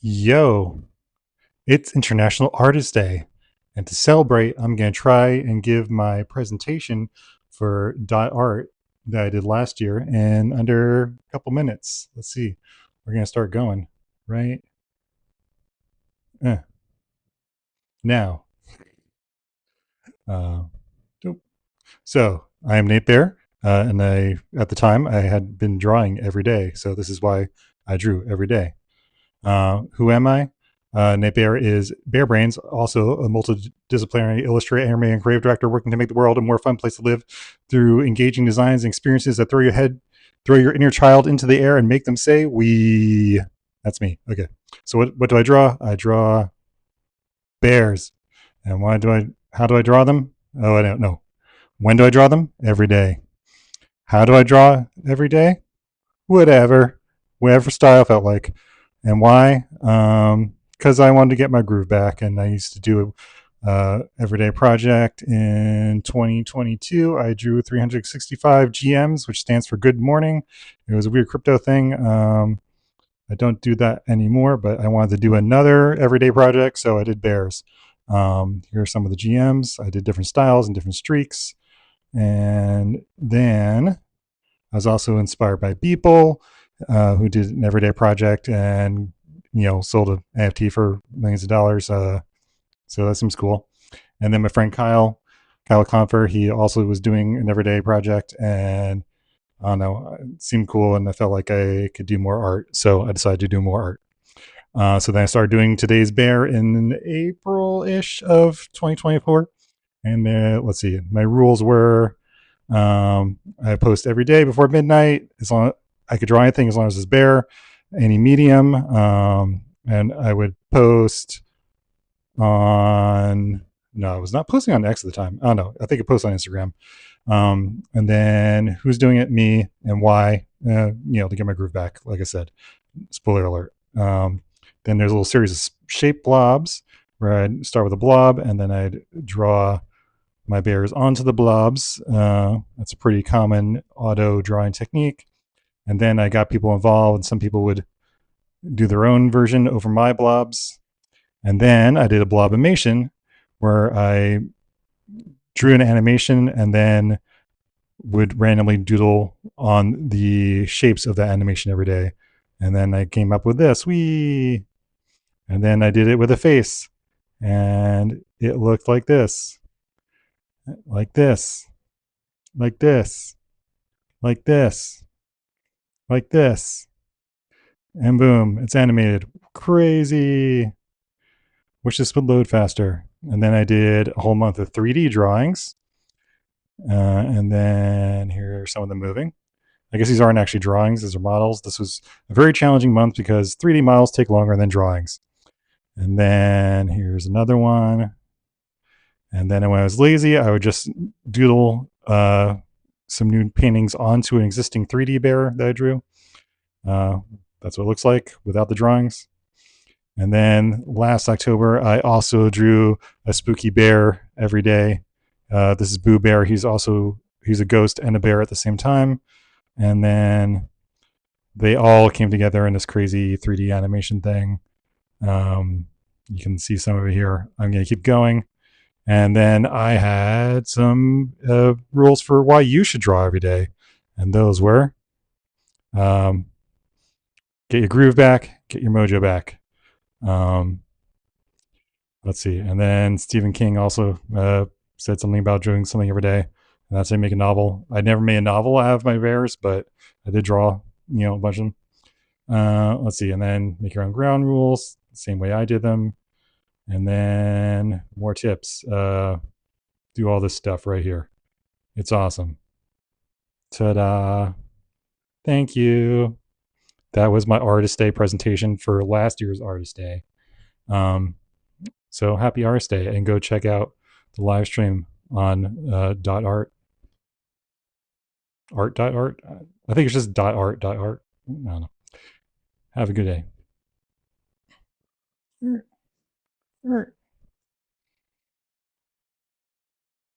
Yo, it's International Artist Day. And to celebrate, I'm going to try and give my presentation for dot art that I did last year in under a couple minutes. Let's see. We're going to start going right now. Uh, so I am Nate Bear. And at the time, I had been drawing every day. So this is why I drew every day. Who am I? Nate Bear is Bear Brains, also a multidisciplinary illustrator, animator, and creative director working to make the world a more fun place to live through engaging designs and experiences that throw your inner child into the air and make them say, "We." That's me. Okay. So what do I draw? I draw bears. And how do I draw them? Oh, I don't know. When do I draw them? Every day. How do I draw every day? Whatever style I felt like. And why? Because I wanted to get my groove back, and I used to do everyday project in 2022. I drew 365 GMs, which stands for Good Morning. It was a weird crypto thing. I don't do that anymore, but I wanted to do another everyday project, so I did bears. Here are some of the GMs. I did different styles and different streaks. And then I was also inspired by Beeple, who did an everyday project and sold an NFT for millions of dollars. So that seems cool. And then my friend Kyle Confer, he also was doing an everyday project, and I don't know, it seemed cool, and I felt like I could do more art, so I decided to do more art. So then I started doing today's bear in April-ish of 2024. And let's see, my rules were I post every day before midnight. As long I could draw anything as long as it's bear, any medium, and I would post on. No, I was not posting on X at the time. Oh no, I think I posted on Instagram. And then who's doing it? Me. And why? To get my groove back. Like I said, spoiler alert. Then there's a little series of shape blobs where I'd start with a blob and then I'd draw my bears onto the blobs. That's a pretty common auto drawing technique. And then I got people involved, and some people would do their own version over my blobs. And then I did a blobimation where I drew an animation and then would randomly doodle on the shapes of that animation every day. And then I came up with this, wee. And then I did it with a face, and it looked like this, like this, like this, like this, like this. And boom, it's animated. Crazy. Wish this would load faster. And then I did a whole month of 3D drawings. And then here are some of them moving. I guess these aren't actually drawings, these are models. This was a very challenging month because 3D models take longer than drawings. And then here's another one. And then when I was lazy, I would just doodle some new paintings onto an existing 3D bear that I drew. That's what it looks like without the drawings. And then last October, I also drew a spooky bear every day. This is Boo Bear. He's a ghost and a bear at the same time. And then they all came together in this crazy 3D animation thing. You can see some of it here. I'm going to keep going. And then I had some rules for why you should draw every day. And those were get your groove back, get your mojo back. Let's see. And then Stephen King also said something about doing something every day. And that's how you make a novel. I never made a novel out of my bears, but I did draw, a bunch of them. Let's see. And then make your own ground rules, the same way I did them. And then more tips. Do all this stuff right here. It's awesome. Ta-da. Thank you. That was my Artist Day presentation for last year's Artist Day. So happy Artist Day, and go check out the live stream on .art. Art.art? I think it's just .art.art. I don't know. Have a good day.